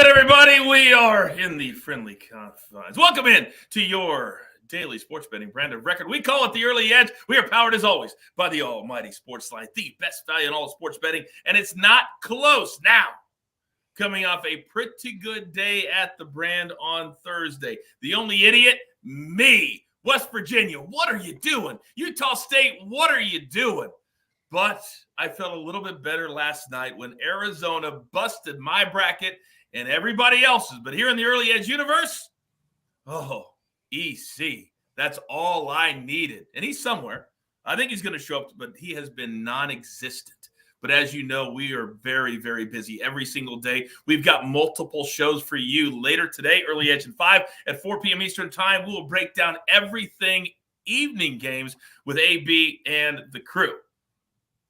right, everybody, we are in the friendly confines. Welcome in to your daily sports betting brand of record. We call it the Early Edge. We are powered, as always, by the almighty SportsLine, the best value in all of sports betting, and it's not close. Now, coming off a pretty good day at the brand on Thursday. The only idiot, me. West Virginia, what are you doing? Utah State, what are you doing? But I felt a little bit better last night when Arizona busted my bracket and everybody else's. But here in the Early Edge universe, EC. That's all I needed. And he's somewhere. I think he's going to show up, but he has been non-existent. But as you know, we are very, very busy every single day. We've got multiple shows for you later today, Early Edge and 5 at 4 p.m. Eastern time. We will break down everything evening games with AB and the crew.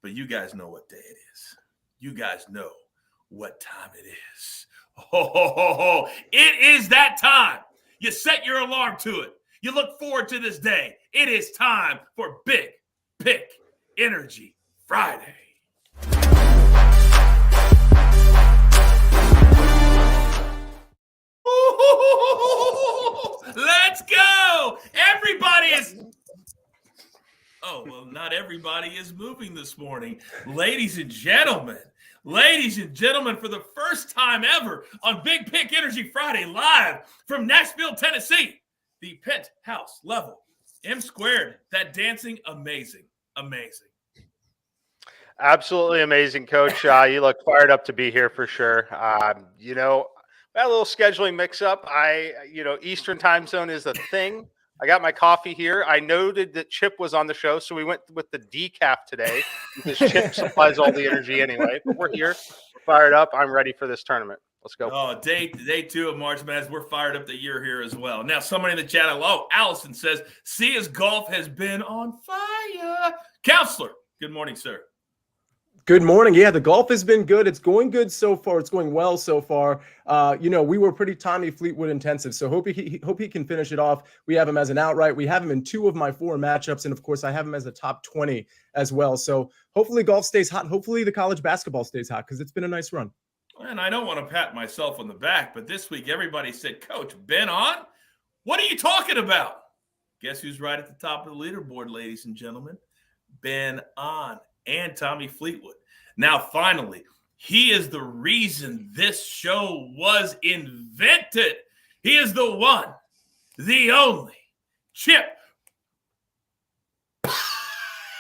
But you guys know what day it is. You guys know what time it is. It is that time. You set your alarm to it. You look forward to this day. It is time for Big Pick Energy Friday. Let's go. Everybody is... Oh, well, not everybody is moving this morning. Ladies and gentlemen, for the first time ever on Big Pick Energy Friday, live from Nashville, Tennessee, the penthouse level, M squared, that dancing, amazing. Absolutely amazing, Coach. You look fired up to be here for sure. We had a little scheduling mix-up. Eastern time zone is a thing. I got my coffee here. I noted that Chip was on the show, so we went with the decaf today because Chip supplies all the energy anyway. But we're here. We're fired up. I'm ready for this tournament. Let's go. Oh, day 2 of March Madness. We're fired up that you're here as well. Now, somebody in the chat, Allison says, Sia's golf has been on fire. Counselor, good morning, sir. Good morning. Yeah, the golf has been good. It's going good so far. It's going well so far. We were pretty Tommy Fleetwood intensive, so hope he can finish it off. We have him as an outright. We have him in 2 of my 4 matchups, and of course, I have him as a top 20 as well. So hopefully, golf stays hot. Hopefully, the college basketball stays hot because it's been a nice run. And I don't want to pat myself on the back, but this week everybody said, "Coach, Ben on? What are you talking about?" Guess who's right at the top of the leaderboard, ladies and gentlemen? Ben on. And Tommy Fleetwood. Now, finally, he is the reason this show was invented. He is the one, the only, Chip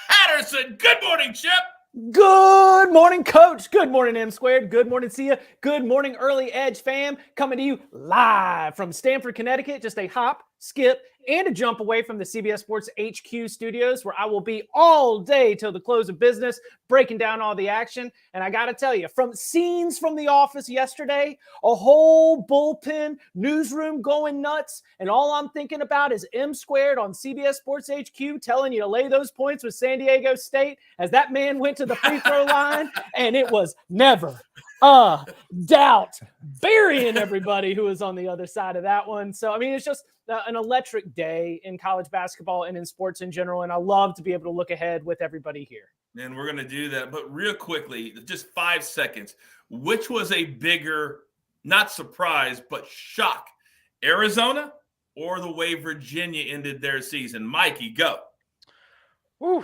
Patterson. Good morning, Chip. Good morning, Coach. Good morning, M squared. Good morning, Sia. Good morning, Early Edge fam. Coming to you live from Stamford, Connecticut. Just a hop, skip, and a jump away from the CBS Sports HQ studios, where I will be all day till the close of business, breaking down all the action. And I got to tell you, from scenes from the office yesterday, a whole bullpen newsroom going nuts. And all I'm thinking about is M squared on CBS Sports HQ telling you to lay those points with San Diego State as that man went to the free throw line. And it was never a doubt, burying everybody who was on the other side of that one. So, I mean, it's just an electric day in college basketball and in sports in general. And I love to be able to look ahead with everybody here. And we're going to do that. But real quickly, just 5 seconds, which was a bigger, not surprise, but shock? Arizona or the way Virginia ended their season? Mikey, go. They're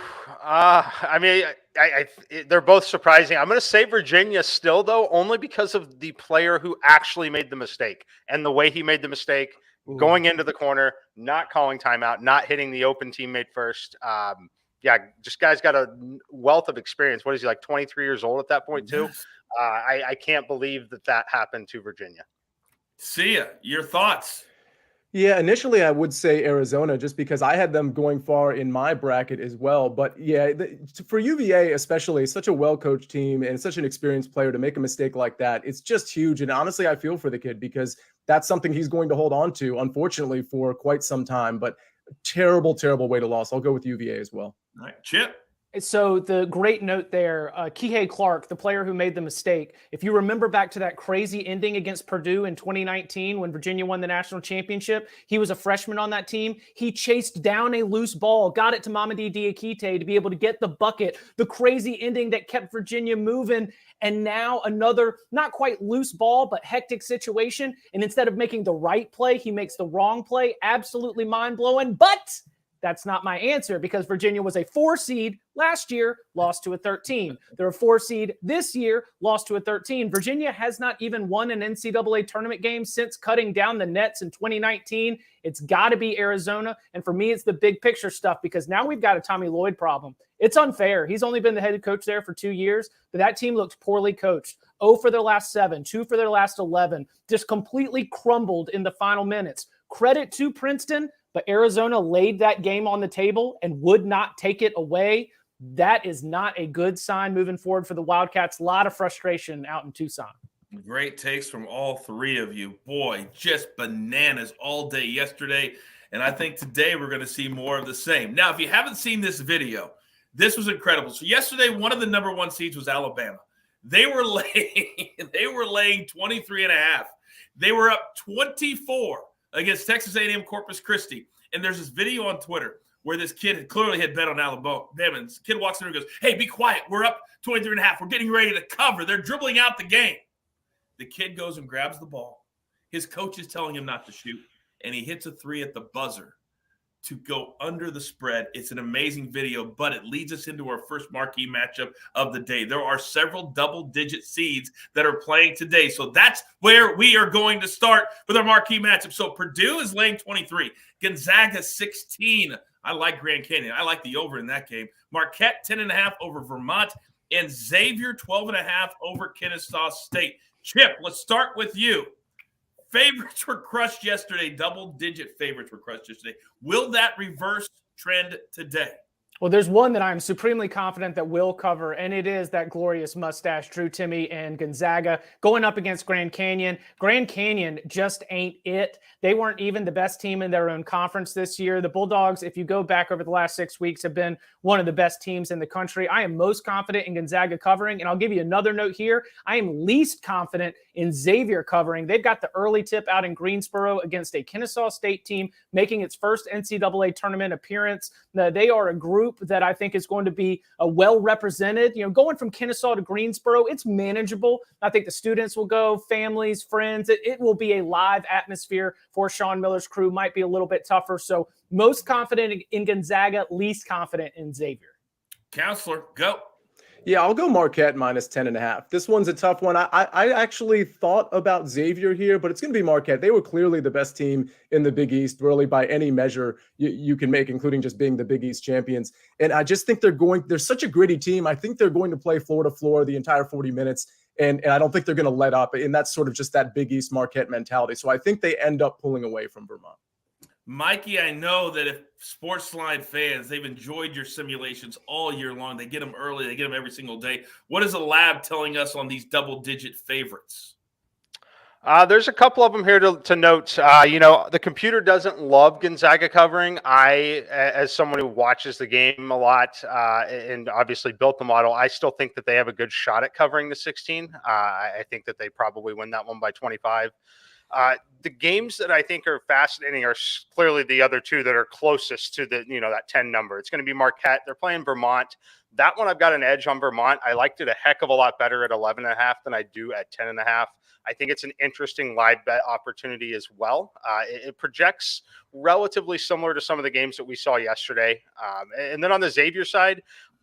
both surprising. I'm going to say Virginia still, though, only because of the player who actually made the mistake and the way he made the mistake. Going into the corner, not calling timeout, not hitting the open teammate first. Just guy's got a wealth of experience. What is he, like 23 years old at that point, too? I can't believe that happened to Virginia. Sia, your thoughts? Yeah, initially I would say Arizona just because I had them going far in my bracket as well. But yeah, for UVA especially, such a well-coached team and such an experienced player to make a mistake like that, it's just huge. And honestly, I feel for the kid because that's something he's going to hold on to, unfortunately, for quite some time. But terrible, terrible way to lose. I'll go with UVA as well. All right, Chip. So the great note there, Kihei Clark, the player who made the mistake. If you remember back to that crazy ending against Purdue in 2019 when Virginia won the national championship, he was a freshman on that team. He chased down a loose ball, got it to Mamadi Diakite to be able to get the bucket. The crazy ending that kept Virginia moving. And now another not quite loose ball, but hectic situation. And instead of making the right play, he makes the wrong play. Absolutely mind-blowing. But that's not my answer because Virginia was a 4 seed last year, lost to a 13. They're a 4 seed this year, lost to a 13. Virginia has not even won an NCAA tournament game since cutting down the nets in 2019. It's got to be Arizona. And for me, it's the big picture stuff because now we've got a Tommy Lloyd problem. It's unfair. He's only been the head coach there for 2 years, but that team looked poorly coached. 0 for their last 7, 2 for their last 11, just completely crumbled in the final minutes. Credit to Princeton, but Arizona laid that game on the table and would not take it away. That is not a good sign moving forward for the Wildcats. A lot of frustration out in Tucson. Great takes from all three of you. Boy, just bananas all day yesterday. And I think today we're going to see more of the same. Now, if you haven't seen this video, this was incredible. So yesterday, one of the number 1 seeds was Alabama. They were laying 23.5. They were up 24 against Texas A&M Corpus Christi. And there's this video on Twitter where this kid clearly had bet on Alabama. And this kid walks in and goes, "Hey, be quiet. We're up 23.5. We're getting ready to cover. They're dribbling out the game." The kid goes and grabs the ball. His coach is telling him not to shoot, and he hits a 3 at the buzzer to go under the spread. It's an amazing video, but it leads us into our first marquee matchup of the day. There are several double-digit seeds that are playing today, so that's where we are going to start with our marquee matchup. So Purdue is laying 23. Gonzaga 16. I like Grand Canyon. I like the over in that game. Marquette 10.5 over Vermont, and Xavier 12.5 over Kennesaw State. Chip, let's start with you. Favorites were crushed yesterday. Double-digit favorites were crushed yesterday. Will that reverse trend today? Well, there's one that I'm supremely confident that will cover, and it is that glorious mustache, Drew Timme and Gonzaga, going up against Grand Canyon. Grand Canyon just ain't it. They weren't even the best team in their own conference this year. The Bulldogs, if you go back over the last 6 weeks, have been one of the best teams in the country. I am most confident in Gonzaga covering, and I'll give you another note here. I am least confident in Xavier covering. They've got the early tip out in Greensboro against a Kennesaw State team making its first NCAA tournament appearance. They are a group that I think is going to be well represented. You know, going from Kennesaw to Greensboro, it's manageable. I think the students will go, families, friends. It will be a live atmosphere for Sean Miller's crew. Might be a little bit tougher. So most confident in Gonzaga, least confident in Xavier. Counselor, go. Yeah, I'll go Marquette minus 10.5. This one's a tough one. I actually thought about Xavier here, but it's going to be Marquette. They were clearly the best team in the Big East, really by any measure you can make, including just being the Big East champions. And I just think they're such a gritty team. I think they're going to play floor to floor the entire 40 minutes. And I don't think they're going to let up. And that's sort of just that Big East Marquette mentality. So I think they end up pulling away from Vermont. Mikey, I know that if SportsLine fans, they've enjoyed your simulations all year long. They get them early. They get them every single day. What is the lab telling us on these double-digit favorites? There's a couple of them here to note. The computer doesn't love Gonzaga covering. I, as someone who watches the game a lot and obviously built the model, I still think that they have a good shot at covering the 16. I think that they probably win that one by 25. The games that I think are fascinating are clearly the other two that are closest to that 10 number. It's going to be Marquette. They're playing Vermont. That one I've got an edge on Vermont. I liked it a heck of a lot better at 11.5 than I do at 10.5. I think it's an interesting live bet opportunity as well. It projects relatively similar to some of the games that we saw yesterday. And then on the Xavier side,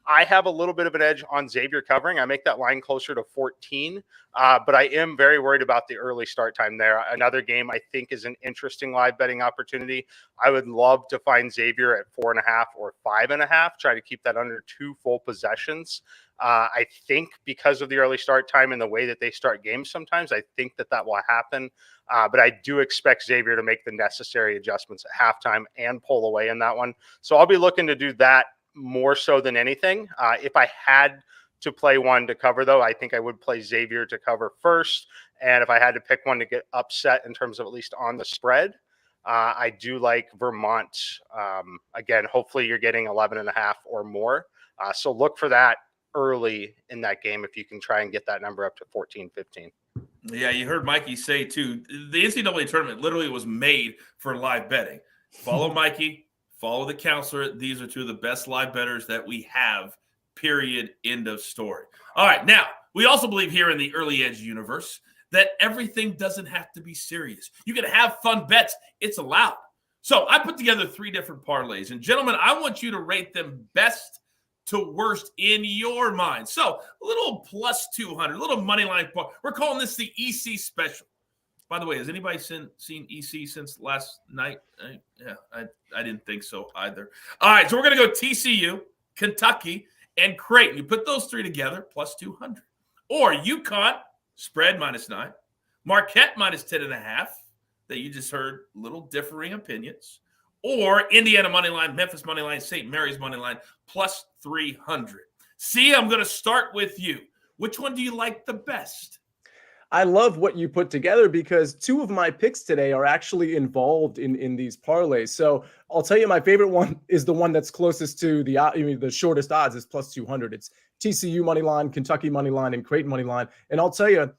I have a little bit of an edge on Xavier covering. I make that line closer to 14, but I am very worried about the early start time there. Another game I think is an interesting live betting opportunity. I would love to find Xavier at 4.5 or 5.5, try to keep that under 2 full possessions. I think because of the early start time and the way that they start games sometimes, I think that will happen. But I do expect Xavier to make the necessary adjustments at halftime and pull away in that one. So I'll be looking to do that more so than anything. If I had to play one to cover, though, I think I would play Xavier to cover first. And if I had to pick one to get upset in terms of at least on the spread, I do like Vermont. Again, hopefully you're getting 11.5 or more. So look for that early in that game if you can try and get that number up to 14, 15. Yeah, you heard Mikey say, too, the NCAA tournament literally was made for live betting. Follow Mikey, follow the counselor. These are two of the best live bettors that we have, period, end of story. All right, now, we also believe here in the Early Edge universe that everything doesn't have to be serious. You can have fun bets. It's allowed. So I put together 3 different parlays. And, gentlemen, I want you to rate them best to worst in your mind. So a little plus 200, a little money line. We're calling this the EC special. By the way, has anybody seen EC since last night? I didn't think so either. All right, so we're going to go TCU, Kentucky, and Creighton. You put those 3 together, plus 200. Or UConn, spread -9. Marquette -10.5. That you just heard little differing opinions. Or Indiana money line, Memphis money line, St. Mary's money line, plus 300. See, I'm going to start with you. Which one do you like the best? I love what you put together because 2 of my picks today are actually involved in these parlays. So I'll tell you, my favorite one is the one that's closest to the shortest odds is plus 200. It's TCU money line, Kentucky money line, and Creighton money line. And I'll tell you,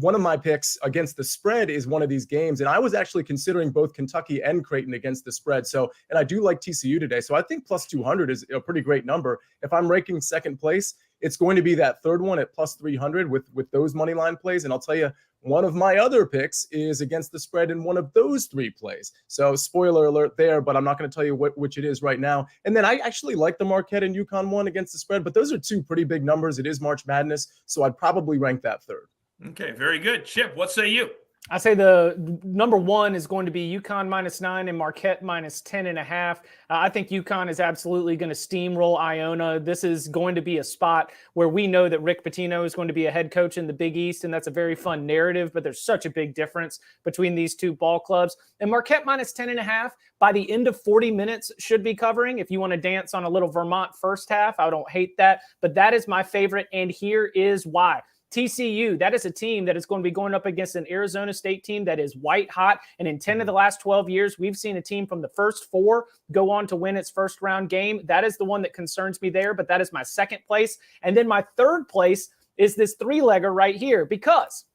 one of my picks against the spread is one of these games. And I was actually considering both Kentucky and Creighton against the spread. So, and I do like TCU today. So I think plus 200 is a pretty great number. If I'm ranking second place, it's going to be that third one at plus 300 with those money line plays. And I'll tell you, one of my other picks is against the spread in one of those 3 plays. So spoiler alert there, but I'm not going to tell you which it is right now. And then I actually like the Marquette and UConn one against the spread, but those are 2 pretty big numbers. It is March Madness. So I'd probably rank that third. Okay, very good. Chip, what say you? I say the number 1 is going to be UConn -9 and Marquette -10.5. I think UConn is absolutely going to steamroll Iona. This is going to be a spot where we know that Rick Pitino is going to be a head coach in the Big East, and that's a very fun narrative, but there's such a big difference between these 2 ball clubs. And Marquette -10.5 by the end of 40 minutes should be covering. If you want to dance on a little Vermont first half, I don't hate that, but that is my favorite, and here is why. TCU, that is a team that is going to be going up against an Arizona State team that is white hot. And in 10 of the last 12 years, we've seen a team from the first 4 go on to win its first round game. That is the one that concerns me there, but that is my second place. And then my third place is this 3-legger right here, because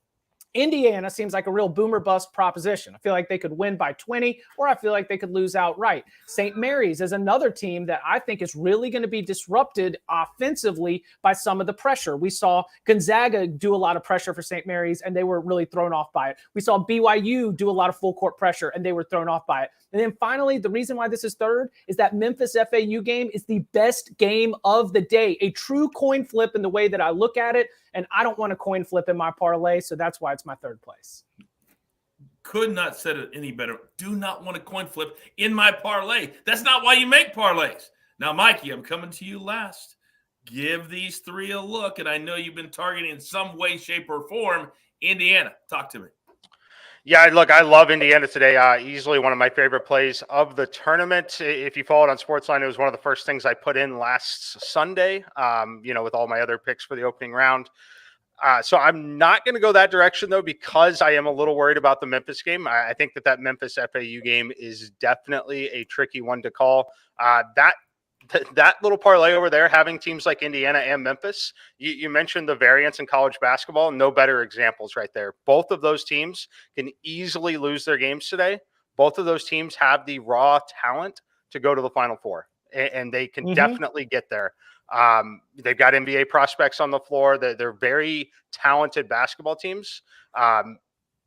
Indiana seems like a real boomer bust proposition. I feel like they could win by 20, or I feel like they could lose outright. St. Mary's is another team that I think is really going to be disrupted offensively by some of the pressure. We saw Gonzaga do a lot of pressure for St. Mary's, and they were really thrown off by it. We saw BYU do a lot of full court pressure, and they were thrown off by it. And then finally, the reason why this is third is that Memphis FAU game is the best game of the day, a true coin flip in the way that I look at it. And I don't want a coin flip in my parlay, so that's why it's my third place. Could not said it any better. Do not want a coin flip in my parlay. That's not why you make parlays. Now, Mikey, I'm coming to you last. Give these 3 a look, and I know you've been targeting in some way, shape, or form Indiana. Talk to me. Yeah, look, I love Indiana today. Easily one of my favorite plays of the tournament. If you followed on SportsLine, it was one of the first things I put in last Sunday, with all my other picks for the opening round. So I'm not going to go that direction, though, because I am a little worried about the Memphis game. I think that Memphis FAU game is definitely a tricky one to call. That little parlay over there, having teams like Indiana and Memphis, you mentioned the variance in college basketball. No better examples right there. Both of those teams can easily lose their games today. Both of those teams have the raw talent to go to the Final Four, and they can definitely get there. They've got NBA prospects on the floor. They're very talented basketball teams.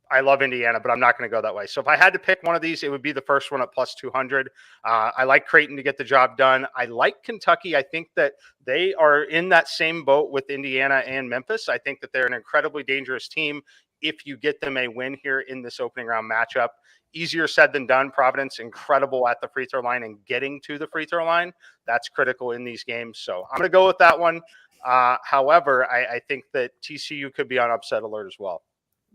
I love Indiana, but I'm not going to go that way. So if I had to pick one of these, it would be the first one at plus 200. I like Creighton to get the job done. I like Kentucky. I think that they are in that same boat with Indiana and Memphis. I think that they're an incredibly dangerous team if you get them a win here in this opening round matchup. Easier said than done. Providence, incredible at the free throw line and getting to the free throw line. That's critical in these games. So I'm going to go with that one. However, I think that TCU could be on upset alert as well.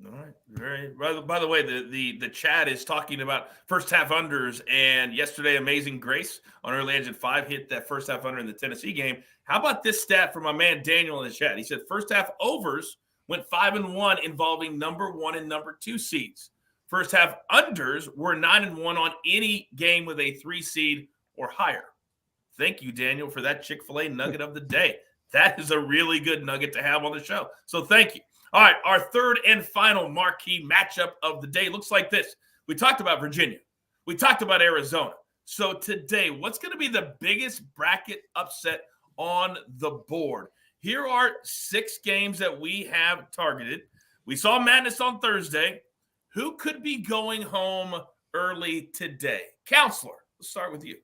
All right. By the way, the chat is talking about first half unders, and yesterday Amazing Grace on Early Edge at 5 hit that first half under in the Tennessee game. How about this stat from my man Daniel in the chat? He said first half overs went 5-1 involving number 1 and number 2 seeds. First half unders were 9-1 on any game with a 3 seed or higher. Thank you, Daniel, for that Chick-fil-A nugget of the day. That is a really good nugget to have on the show. So thank you. All right, our third and final marquee matchup of the day looks like this. We talked about Virginia. We talked about Arizona. So today, what's going to be the biggest bracket upset on the board? Here are 6 games that we have targeted. We saw madness on Thursday. Who could be going home early today? Counselor, let's start with you.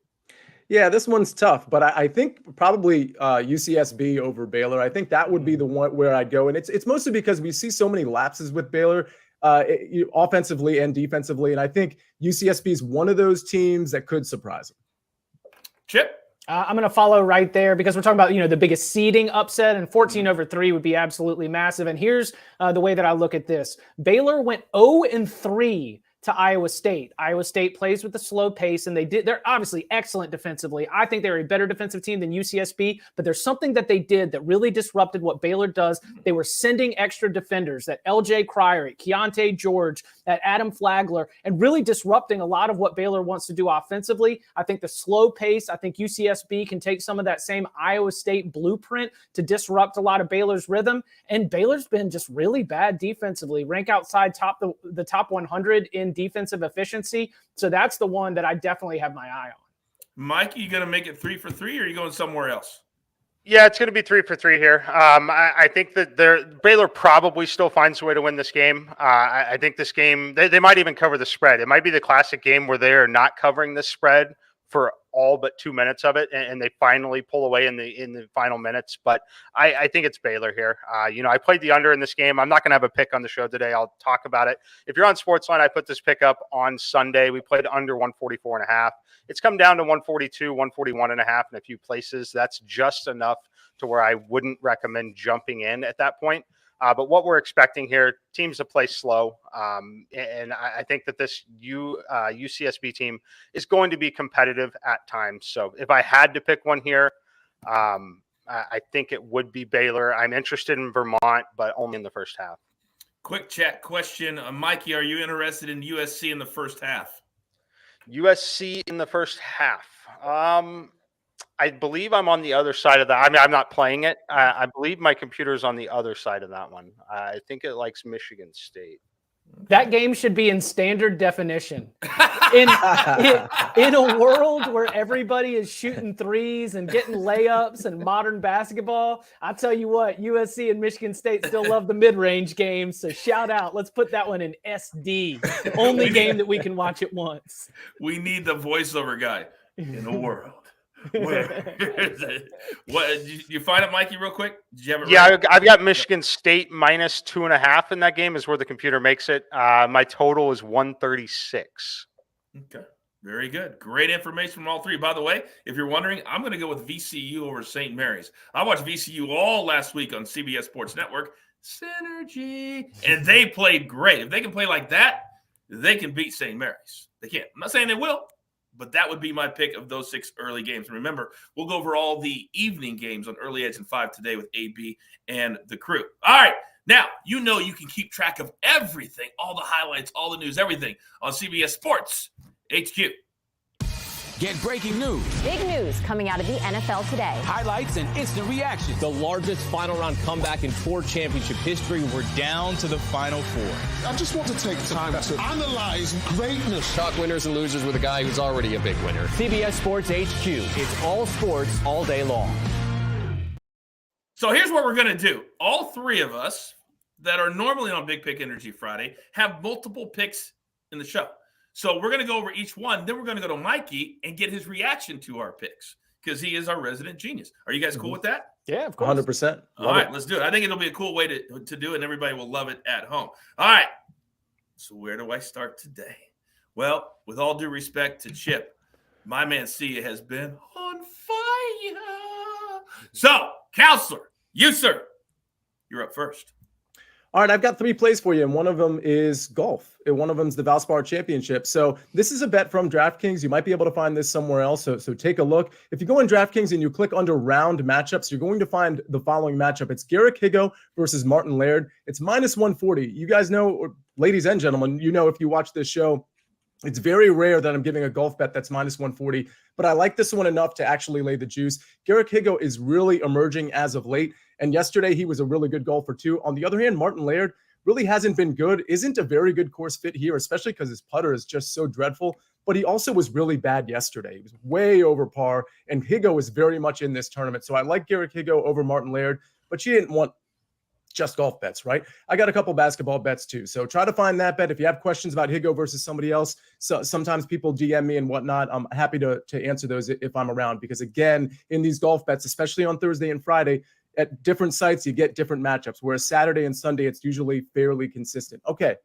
Yeah, this one's tough, but I think probably UCSB over Baylor. I think that would be the one where I'd go. And it's mostly because we see so many lapses with Baylor offensively and defensively. And I think UCSB is one of those teams that could surprise them. Chip? I'm going to follow right there because we're talking about, the biggest seeding upset, and 14-3 would be absolutely massive. And here's the way that I look at this. Baylor went 0-3 to Iowa State. Iowa State plays with a slow pace, and they're obviously excellent defensively. I think they're a better defensive team than UCSB, but there's something that they did that really disrupted what Baylor does. They were sending extra defenders, that LJ Cryer, Keontae George, that Adam Flagler, and really disrupting a lot of what Baylor wants to do offensively. I think the slow pace, I think UCSB can take some of that same Iowa State blueprint to disrupt a lot of Baylor's rhythm. And Baylor's been just really bad defensively, rank outside the top 100 in defensive efficiency. So that's the one that I definitely have my eye on. Mikey, you going to make it 3 for 3, or are you going somewhere else? Yeah, it's going to be 3 for 3 here. I think that Baylor probably still finds a way to win this game. I think this game, they might even cover the spread. It might be the classic game where they are not covering the spread for all but 2 minutes of it, and they finally pull away in the final minutes. But I think it's Baylor here. I played the under in this game. I'm not going to have a pick on the show today. I'll talk about it. If you're on SportsLine, I put this pick up on Sunday. We played under 144.5. It's come down to 142, 141.5 in a few places. That's just enough to where I wouldn't recommend jumping in at that point. But what we're expecting here, teams to play slow. And I think that this UCSB team is going to be competitive at times. So if I had to pick one here, I think it would be Baylor. I'm interested in Vermont, but only in the first half. Quick chat question. Mikey, are you interested in USC in the first half? USC in the first half. I believe I'm on the other side of that. I mean, I'm not playing it. I believe my computer is on the other side of that one. I think it likes Michigan State. That game should be in standard definition. In a world where everybody is shooting threes and getting layups and modern basketball, I tell you what, USC and Michigan State still love the mid-range games. So shout out. Let's put that one in SD. The only game that we can watch at once. We need the voiceover guy in a world. Where is it? What did you find it, Mikey, real quick? Did you have it? Yeah, right? I've got Michigan State minus 2.5 in that game is where the computer makes it. My total is 136. Okay, very good. Great information from all three. By the way, if you're wondering, I'm going to go with VCU over St. Mary's. I watched VCU all last week on CBS Sports Network. Synergy, and they played great. If they can play like that, they can beat St. Mary's. They can't. I'm not saying they will. But that would be my pick of those 6 early games. And remember, we'll go over all the evening games on Early Edge and 5 today with AB and the crew. All right. Now, you can keep track of everything, all the highlights, all the news, everything on CBS Sports HQ. Get breaking news. Big news coming out of the NFL today. Highlights and instant reaction. The largest final round comeback in tour championship history. We're down to the final 4. I just want to take time to analyze greatness. Talk winners and losers with a guy who's already a big winner. CBS Sports HQ. It's all sports all day long. So here's what we're going to do. All 3 of us that are normally on Big Pick Energy Friday have multiple picks in the show. So we're going to go over each one. Then we're going to go to Mikey and get his reaction to our picks because he is our resident genius. Are you guys cool with that? Yeah, of course. 100%. All right, let's do it. I think it'll be a cool way to do it, and everybody will love it at home. All right. So where do I start today? Well, with all due respect to Chip, my man Sia has been on fire. So, Counselor, you, sir, you're up first. All right, I've got 3 plays for you, and one of them is golf, and one of them is the Valspar Championship. So this is a bet from DraftKings. You might be able to find this somewhere else, so take a look. If you go in DraftKings and you click under round matchups, you're going to find the following matchup. It's Garrick Higo versus Martin Laird. It's minus 140. You guys know, or ladies and gentlemen, if you watch this show, It's very rare that I'm giving a golf bet that's minus 140, but I like this one enough to actually lay the juice. Garrick Higo is really emerging as of late, and yesterday he was a really good golfer too. On the other hand, Martin Laird really hasn't been good, isn't a very good course fit here, especially because his putter is just so dreadful, but he also was really bad yesterday. He was way over par, and Higo is very much in this tournament. So I like Garrick Higo over Martin Laird, but you didn't want just golf bets, right? I got a couple basketball bets too. So try to find that bet. If you have questions about Higo versus somebody else, so sometimes people DM me and whatnot. I'm happy to answer those if I'm around, because again, in these golf bets, especially on Thursday and Friday, at different sites, you get different matchups, whereas Saturday and Sunday, it's usually fairly consistent. Okay,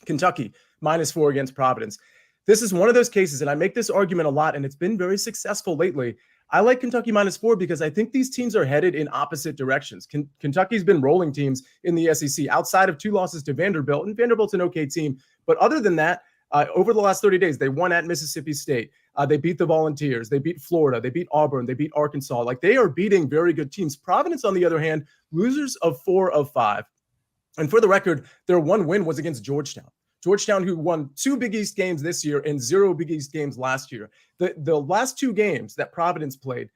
Kentucky, -4 against Providence. This is one of those cases, and I make this argument a lot, and it's been very successful lately. I like Kentucky -4 because I think these teams are headed in opposite directions. Kentucky's been rolling teams in the SEC outside of 2 losses to Vanderbilt, and Vanderbilt's an okay team. But other than that, over the last 30 days, they won at Mississippi State. They beat the Volunteers. They beat Florida. They beat Auburn. They beat Arkansas. Like, they are beating very good teams. Providence, on the other hand, losers of 4 of 5. And for the record, their one win was against Georgetown. Georgetown, who won 2 Big East games this year and 0 Big East games last year. The last 2 games that Providence played,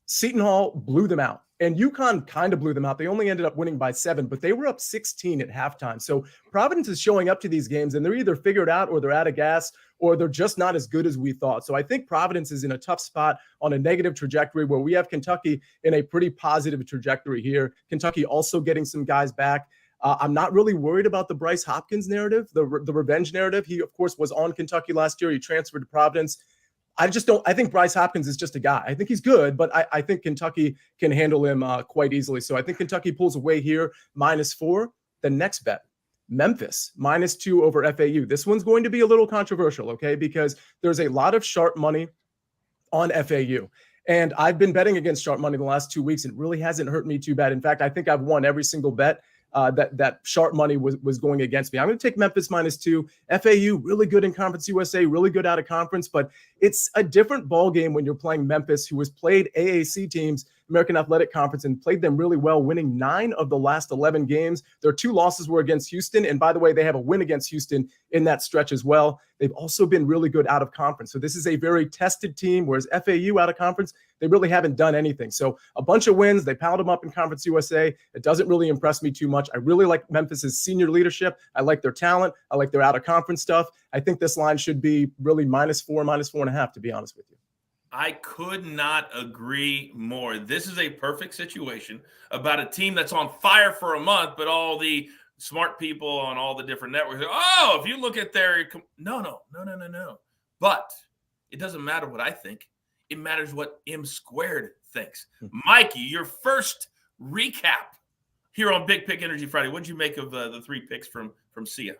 Seton Hall blew them out. And UConn kind of blew them out. They only ended up winning by 7, but they were up 16 at halftime. So Providence is showing up to these games, and they're either figured out or they're out of gas, or they're just not as good as we thought. So I think Providence is in a tough spot on a negative trajectory, where we have Kentucky in a pretty positive trajectory here. Kentucky also getting some guys back. I'm not really worried about the Bryce Hopkins narrative, the revenge narrative. He, of course, was on Kentucky last year. He transferred to Providence. I think Bryce Hopkins is just a guy. I think he's good, but I think Kentucky can handle him quite easily. So I think Kentucky pulls away here, -4. The next bet, Memphis, -2 over FAU. This one's going to be a little controversial, okay, because there's a lot of sharp money on FAU. And I've been betting against sharp money the last 2 weeks, and it really hasn't hurt me too bad. In fact, I think I've won every single bet that sharp money was going against me. I'm going to take Memphis -2. FAU, really good in Conference USA, really good out of conference, but it's a different ball game when you're playing Memphis, who has played AAC teams, American Athletic Conference, and played them really well, winning 9 of the last 11 games. Their 2 losses were against Houston, and by the way, they have a win against Houston in that stretch as well. They've also been really good out of conference. So this is a very tested team, whereas FAU out of conference, they really haven't done anything. So a bunch of wins, they piled them up in Conference USA. It doesn't really impress me too much. I really like Memphis's senior leadership. I like their talent. I like their out of conference stuff. I think this line should be really -4, -4.5, to be honest with you. I could not agree more. This is a perfect situation about a team that's on fire for a month, but all the smart people on all the different networks, if you look at their – no. But it doesn't matter what I think. It matters what M Squared thinks. Mikey, your first recap here on Big Pick Energy Friday. What did you make of the 3 picks from Sia?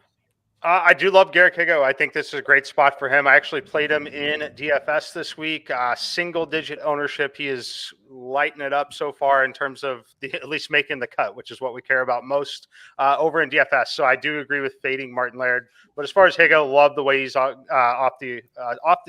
I do love Garrick Higo. I think this is a great spot for him. I actually played him in DFS this week. Single-digit ownership. He is lighting it up so far in terms of at least making the cut, which is what we care about most over in DFS. So I do agree with fading Martin Laird. But as far as Higo, love the way he's off the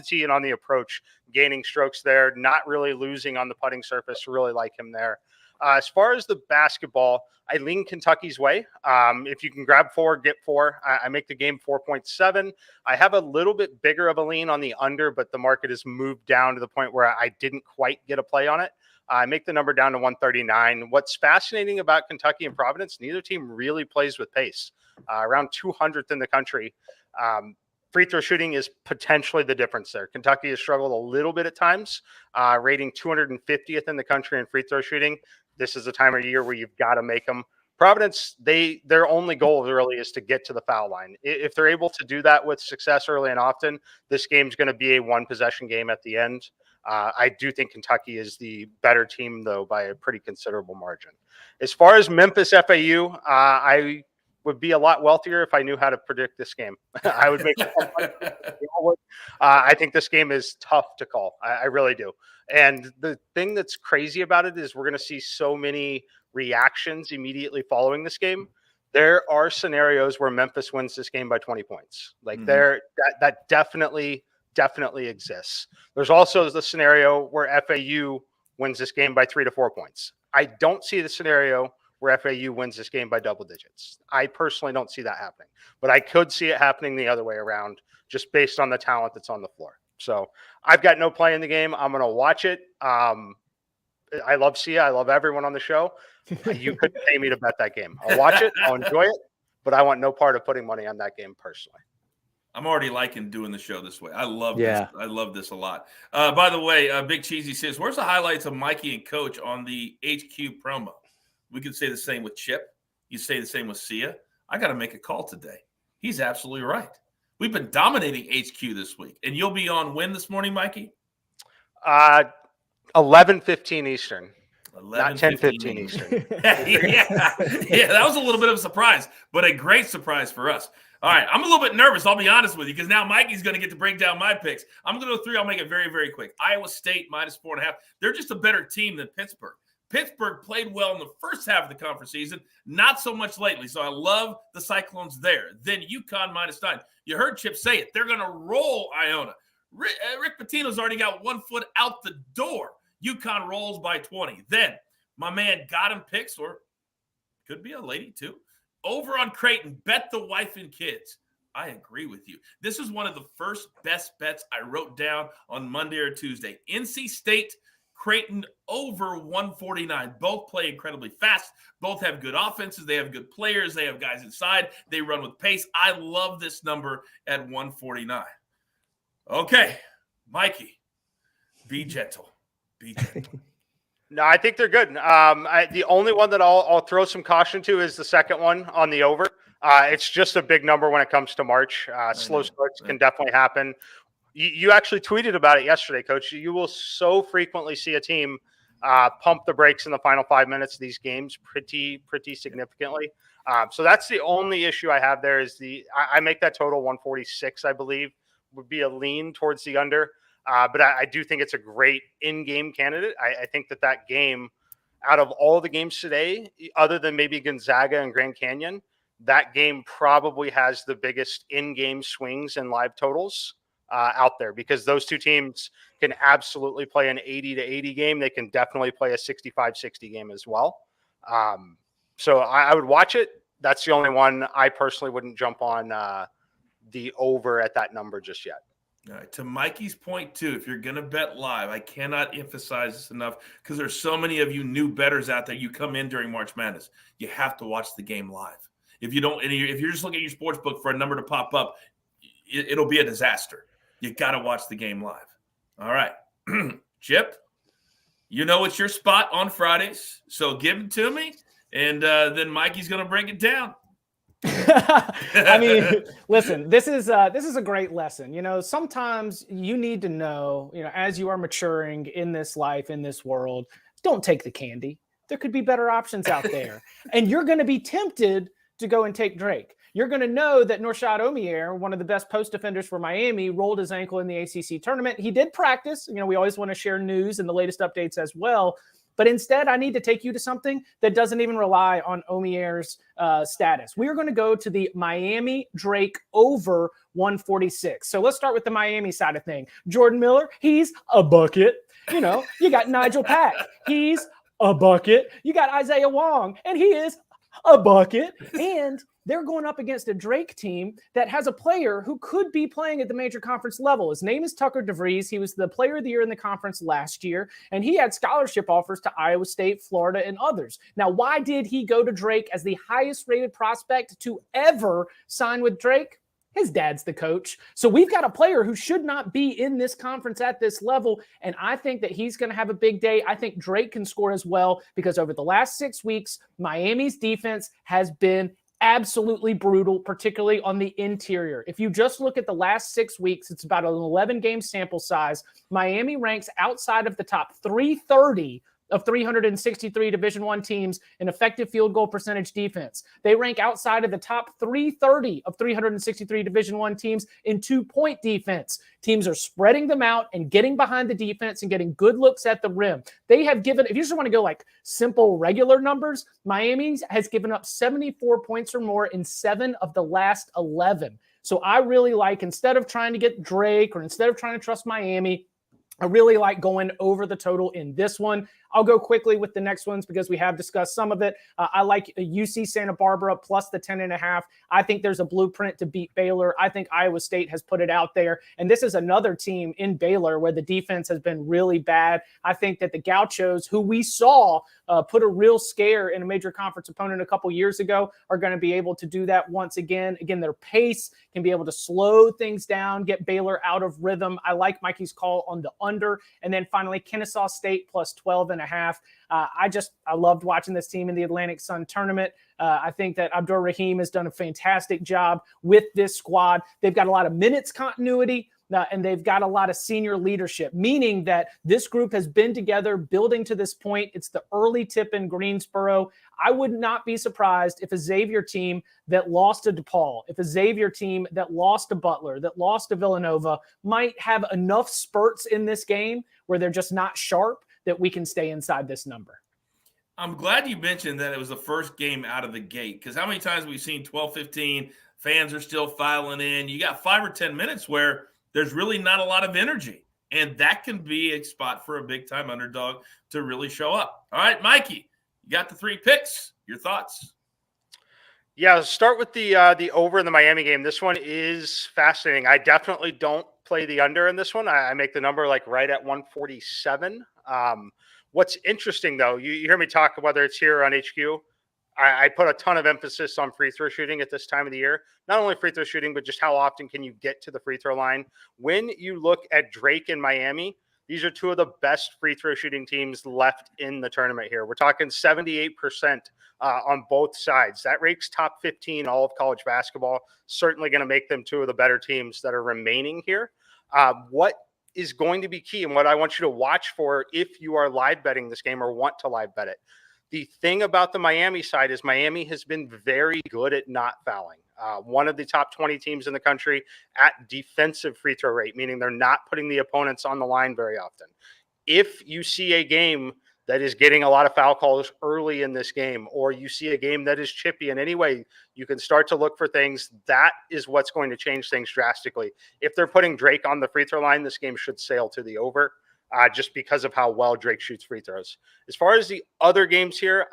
tee and on the approach, gaining strokes there, not really losing on the putting surface. Really like him there. As far as the basketball, I lean Kentucky's way. If you can grab 4, get 4. I make the game 4.7. I have a little bit bigger of a lean on the under, but the market has moved down to the point where I didn't quite get a play on it. I make the number down to 139. What's fascinating about Kentucky and Providence, neither team really plays with pace. Around 200th in the country. Free throw shooting is potentially the difference there. Kentucky has struggled a little bit at times, rating 250th in the country in free throw shooting. This is the time of year where you've got to make them. Providence, their only goal really is to get to the foul line. If they're able to do that with success early and often, this game's going to be a 1-possession game at the end. I do think Kentucky is the better team, though, by a pretty considerable margin. As far as Memphis FAU, I would be a lot wealthier if I knew how to predict this game. I would make I think this game is tough to call. I really do. And the thing that's crazy about it is we're going to see so many reactions immediately following this game. There are scenarios where Memphis wins this game by 20 points. Like that definitely exists. There's also the scenario where FAU wins this game by 3 to 4 points. I don't see the scenario where FAU wins this game by double digits. I personally don't see that happening, but I could see it happening the other way around just based on the talent that's on the floor. So I've got no play in the game. I'm going to watch it. I love Sia. I love everyone on the show. You couldn't pay me to bet that game. I'll watch it. I'll enjoy it, but I want no part of putting money on that game personally. I'm already liking doing the show this way. I love this. I love this a lot. By the way, Big Cheesy says, where's the highlights of Mikey and Coach on the HQ promo? We could say the same with Chip. You say the same with Sia. I got to make a call today. He's absolutely right. We've been dominating HQ this week. And you'll be on when this morning, Mikey? 11:15 Eastern. 10:15 Eastern. yeah, that was a little bit of a surprise, but a great surprise for us. All right, I'm a little bit nervous, I'll be honest with you, because now Mikey's going to get to break down my picks. I'm going to go through. I'll make it very, very quick. Iowa State -4.5. They're just a better team than Pittsburgh. Pittsburgh played well in the first half of the conference season, not so much lately. So I love the Cyclones there. Then UConn -9. You heard Chip say it. They're going to roll Iona. Rick Pitino's already got 1 foot out the door. UConn rolls by 20. Then my man got him picks, or could be a lady too. Over on Creighton, bet the wife and kids. I agree with you. This is one of the first best bets I wrote down on Monday or Tuesday. NC State, Creighton over 149. Both play incredibly fast. Both have good offenses. They have good players. They have guys inside. They run with pace. I love this number at 149. Okay, Mikey, be gentle. Be gentle. No, I think they're good. The only one that I'll throw some caution to is the second one on the over. It's just a big number when it comes to March. Slow starts can definitely happen. You actually tweeted about it yesterday, Coach. You will so frequently see a team pump the brakes in the final 5 minutes of these games pretty significantly. So that's the only issue I have there is I make that total 146, I believe, would be a lean towards the under. But I do think it's a great in-game candidate. I think that game, out of all the games today, other than maybe Gonzaga and Grand Canyon, that game probably has the biggest in-game swings and live totals out there, because those two teams can absolutely play an 80-80 game. They can definitely play a 65-60 game as well. So I would watch it. That's the only one. I personally wouldn't jump on the over at that number just yet. All right. To Mikey's point, too, if you're going to bet live, I cannot emphasize this enough, because there's so many of you new bettors out there. You come in during March Madness. You have to watch the game live. If you don't, if you're just looking at your sports book for a number to pop up, it'll be a disaster. You got to watch the game live. All right. Chip, you know it's your spot on Fridays, so give it to me, and then Mikey's going to break it down. I mean, listen, this is a great lesson. You know, sometimes you need to know, as you are maturing in this life, in this world, don't take the candy. There could be better options out there. And you're going to be tempted to go and take Drake. You're going to know that Nejad Omier, one of the best post defenders for Miami, rolled his ankle in the ACC tournament. He did practice. We always want to share news and the latest updates as well. But instead, I need to take you to something that doesn't even rely on Omier's status. We are going to go to the Miami Drake over 146. So let's start with the Miami side of thing. Jordan Miller, he's a bucket. You got Nigel Pack. He's a bucket. You got Isaiah Wong, and he is a bucket. And they're going up against a Drake team that has a player who could be playing at the major conference level. His name is Tucker DeVries. He was the player of the year in the conference last year, and he had scholarship offers to Iowa State, Florida, and others. Now, why did he go to Drake as the highest rated prospect to ever sign with Drake? His dad's the coach. So we've got a player who should not be in this conference at this level, and I think that he's going to have a big day. I think Drake can score as well, because over the last 6 weeks, Miami's defense has been absolutely brutal, particularly on the interior. If you just look at the last 6 weeks, it's about an 11-game sample size. Miami ranks outside of the top 330 of 363 Division I teams in effective field goal percentage defense. They rank outside of the top 330 of 363 Division I teams in 2-point defense. Teams are spreading them out and getting behind the defense and getting good looks at the rim. They have given, if you just want to go like simple regular numbers, Miami has given up 74 points or more in 7 of the last 11. So I really like, instead of trying to get Drake or instead of trying to trust Miami, I really like going over the total in this one. I'll go quickly with the next ones because we have discussed some of it. I like UC Santa Barbara plus the 10.5. I think there's a blueprint to beat Baylor. I think Iowa State has put it out there. And this is another team in Baylor where the defense has been really bad. I think that the Gauchos, who we saw put a real scare in a major conference opponent a couple years ago, are going to be able to do that once again. Again, their pace can be able to slow things down, get Baylor out of rhythm. I like Mikey's call on the under. And then finally, Kennesaw State plus 12.5. I loved watching this team in the Atlantic Sun tournament. I think that Abdur Rahim has done a fantastic job with this squad. They've got a lot of minutes continuity. And they've got a lot of senior leadership, meaning that this group has been together building to this point. It's the early tip in Greensboro. I would not be surprised if a Xavier team that lost to DePaul, if a Xavier team that lost to Butler, that lost to Villanova, might have enough spurts in this game where they're just not sharp that we can stay inside this number. I'm glad you mentioned that it was the first game out of the gate, because how many times we've seen 12-15, fans are still filing in. You got 5 or 10 minutes where there's really not a lot of energy, and that can be a spot for a big-time underdog to really show up. All right, Mikey, you got the 3 picks. Your thoughts? Yeah, let's start with the over in the Miami game. This one is fascinating. I definitely don't play the under in this one. I make the number like right at 147. What's interesting, though, you hear me talk, whether it's here or on HQ, I put a ton of emphasis on free throw shooting at this time of the year. Not only free throw shooting, but just how often can you get to the free throw line. When you look at Drake and Miami, these are 2 of the best free throw shooting teams left in the tournament here. We're talking 78% on both sides. That ranks top 15 all of college basketball. Certainly going to make them 2 of the better teams that are remaining here. What is going to be key and what I want you to watch for if you are live betting this game or want to live bet it. The thing about the Miami side is Miami has been very good at not fouling. One of the top 20 teams in the country at defensive free throw rate, meaning they're not putting the opponents on the line very often. If you see a game that is getting a lot of foul calls early in this game, or you see a game that is chippy in any way, you can start to look for things. That is what's going to change things drastically. If they're putting Drake on the free throw line, this game should sail to the over. Just because of how well Drake shoots free throws. As far as the other games here,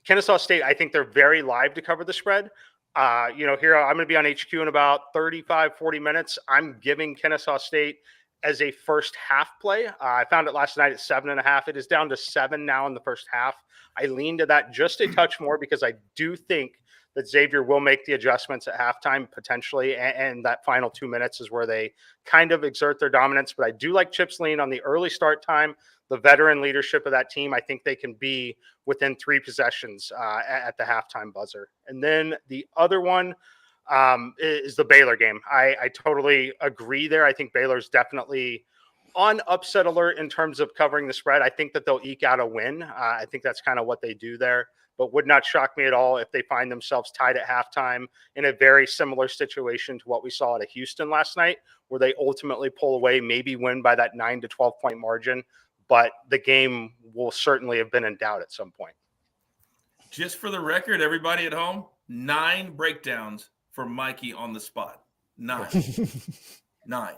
Kennesaw State, I think they're very live to cover the spread. Here I'm going to be on HQ in about 35, 40 minutes. I'm giving Kennesaw State as a first half play. I found it last night at 7.5. It is down to 7 now in the first half. I lean to that just a touch more because I do think that Xavier will make the adjustments at halftime potentially, and that final 2 minutes is where they kind of exert their dominance. But I do like Chip's lean on the early start time, the veteran leadership of that team. I think they can be within 3 possessions at the halftime buzzer. And then the other one is the Baylor game. I totally agree there. I think Baylor's definitely on upset alert in terms of covering the spread. I think that they'll eke out a win. I think that's kind of what they do there. But would not shock me at all if they find themselves tied at halftime in a very similar situation to what we saw at Houston last night, where they ultimately pull away, maybe win by that 9 to 12 point margin. But the game will certainly have been in doubt at some point. Just for the record, everybody at home, 9 breakdowns for Mikey on the spot. 9. 9.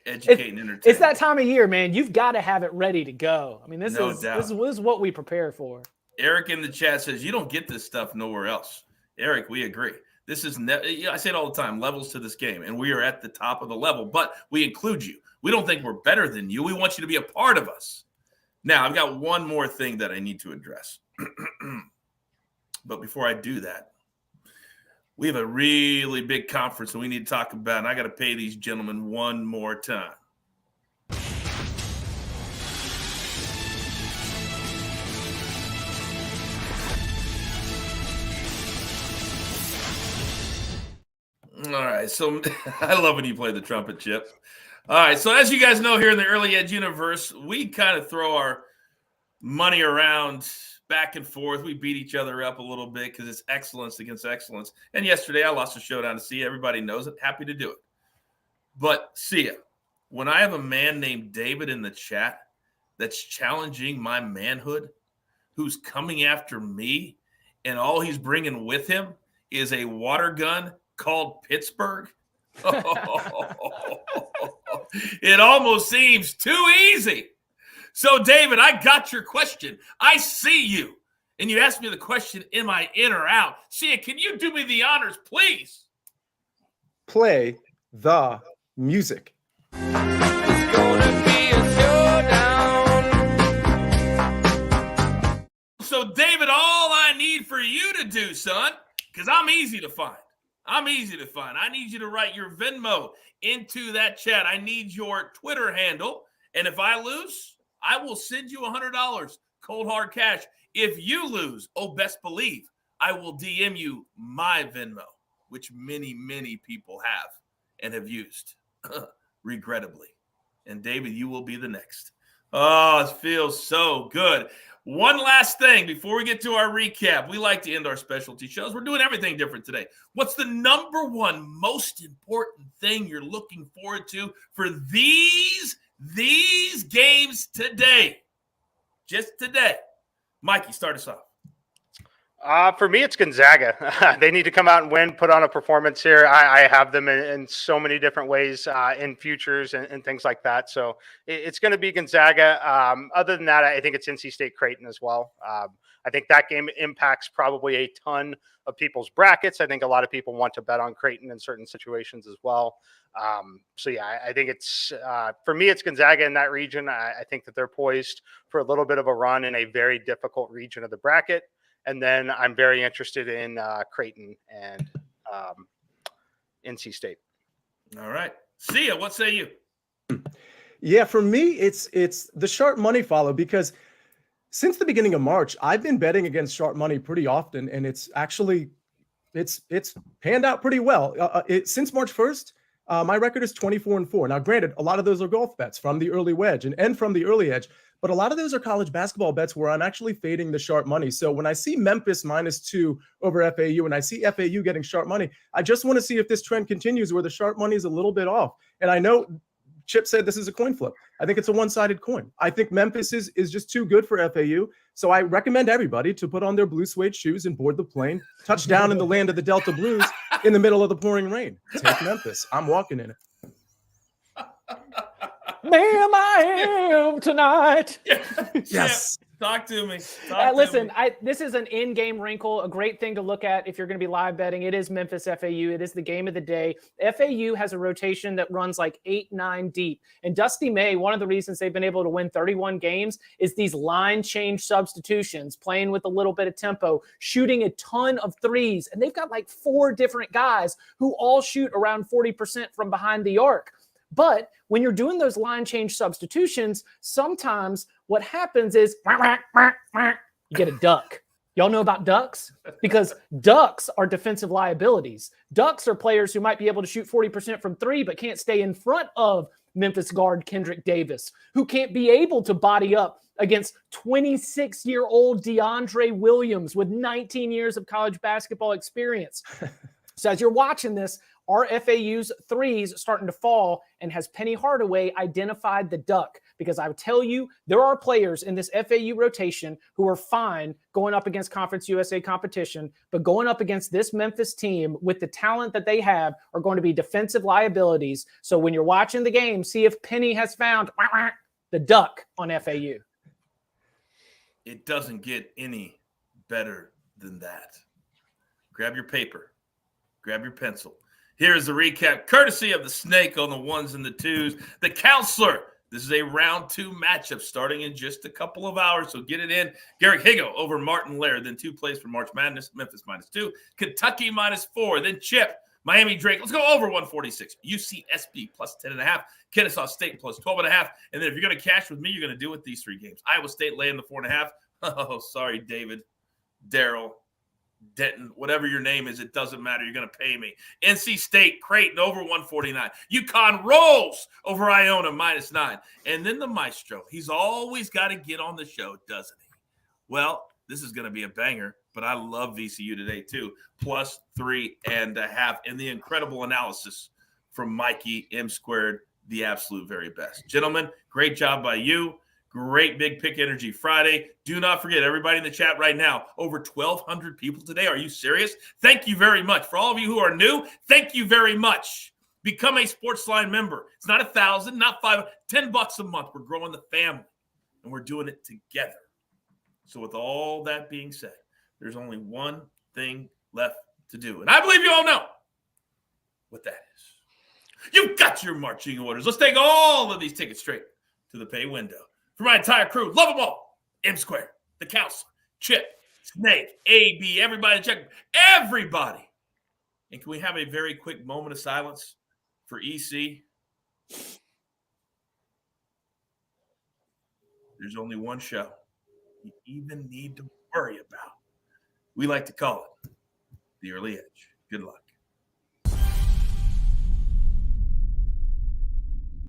Educate and entertain. It's that time of year, man. You've got to have it ready to go. I mean, this is what we prepare for. Eric in the chat says, you don't get this stuff nowhere else. Eric, we agree. This is, I say it all the time, levels to this game, and we are at the top of the level, but we include you. We don't think we're better than you. We want you to be a part of us. Now, I've got one more thing that I need to address. But before I do that, we have a really big conference that we need to talk about, and I got to pay these gentlemen one more time. All right, so I love when you play the trumpet, Chip. All right, so as you guys know, here in the Early Edge universe, we kind of throw our money around back and forth. We beat each other up a little bit because it's excellence against excellence. And yesterday I lost a showdown to Sia. Everybody knows it. Happy to do it. But Sia, when I have a man named David in the chat that's challenging my manhood, who's coming after me, and all he's bringing with him is a water gun called Pittsburgh. It almost seems too easy So, David, I got your question. I see you. And you asked me the question, am I in or out? Sia, can you do me the honors, please? Play the music. So, David, all I need for you to do, son, because I'm easy to find. I need you to write your Venmo into that chat. I need your Twitter handle. And if I lose, I will send you $100 cold hard cash. If you lose, best believe, I will DM you my Venmo, which many, many people have and have used, regrettably. And David, you will be the next. Oh, it feels so good. One last thing before we get to our recap. We like to end our specialty shows. We're doing everything different today. What's the number one most important thing you're looking forward to for these games today? Just today. Mikey, start us off. For me, it's Gonzaga. They need to come out and win, put on a performance here. I have them in so many different ways in futures and things like that. So it's going to be Gonzaga. Other than that, I think it's NC State Creighton as well. I think that game impacts probably a ton of people's brackets. I think a lot of people want to bet on Creighton in certain situations as well. So yeah, I think it's for me, it's Gonzaga in that region. I think that they're poised for a little bit of a run in a very difficult region of the bracket. And then I'm very interested in Creighton and NC State. All right. Sia, what say you? Yeah, for me, it's the sharp money follow, because since the beginning of March, I've been betting against sharp money pretty often, and it's actually it's panned out pretty well. Since March 1st, my record is 24-4. Now, granted, a lot of those are golf bets from the early wedge and from the early edge, but a lot of those are college basketball bets where I'm actually fading the sharp money. So when I see Memphis -2 over FAU and I see FAU getting sharp money, I just want to see if this trend continues where the sharp money is a little bit off. And I know Chip said this is a coin flip. I think it's a one-sided coin. I think Memphis is just too good for FAU. So I recommend everybody to put on their blue suede shoes and board the plane, touch down in the land of the Delta Blues in the middle of the pouring rain. Take Memphis. I'm walking in it. Ma'am, I am tonight. Yes. Talk to me. Listen, this is an in-game wrinkle, a great thing to look at if you're going to be live betting. It is Memphis FAU. It is the game of the day. FAU has a rotation that runs like 8-9 deep. And Dusty May, one of the reasons they've been able to win 31 games is these line change substitutions, playing with a little bit of tempo, shooting a ton of threes. And they've got like 4 different guys who all shoot around 40% from behind the arc. But when you're doing those line change substitutions, sometimes what happens is you get a duck. Y'all know about ducks? Because ducks are defensive liabilities. Ducks are players who might be able to shoot 40% from 3, but can't stay in front of Memphis guard Kendrick Davis, who can't be able to body up against 26-year-old DeAndre Williams with 19 years of college basketball experience. So as you're watching this, are FAU's threes starting to fall, and has Penny Hardaway identified the duck? Because I would tell you, there are players in this FAU rotation who are fine going up against Conference USA competition, but going up against this Memphis team with the talent that they have are going to be defensive liabilities. So when you're watching the game, see if Penny has found the duck on FAU. It doesn't get any better than that. Grab your paper. Grab your pencil. Here's the recap, courtesy of the snake on the 1s and the 2s. The counselor. This is a round 2 matchup starting in just a couple of hours, so get it in. Garrick Higo over Martin Laird, then 2 plays for March Madness. Memphis -2, Kentucky -4, then Chip, Miami Drake. Let's go over 146. UCSB +10.5, Kennesaw State +12.5. And then if you're going to cash with me, you're going to do it these 3 games. Iowa State laying the 4.5. Oh, sorry, David, Daryl, Denton, whatever your name is, it doesn't matter. You're going to pay me. NC State, Creighton over 149. UConn rolls over Iona -9. And then the maestro. He's always got to get on the show, doesn't he? Well, this is going to be a banger, but I love VCU today too. +3.5. And the incredible analysis from Mikey M², the absolute very best. Gentlemen, great job by you. Great Big Pick Energy Friday. Do not forget, everybody in the chat right now, over 1,200 people today. Are you serious? Thank you very much. For all of you who are new, thank you very much. Become a SportsLine member. It's not $1,000, not $500, $10 a month. We're growing the family. and we're doing it together. So with all that being said, there's only one thing left to do. And I believe you all know what that is. You've got your marching orders. Let's take all of these tickets straight to the pay window. For my entire crew, love them all. M Square, the counselor, Chip, Snake, AB, everybody check. Everybody. And can we have a very quick moment of silence for EC? There's only one show you even need to worry about. We like to call it the Early Edge. Good luck.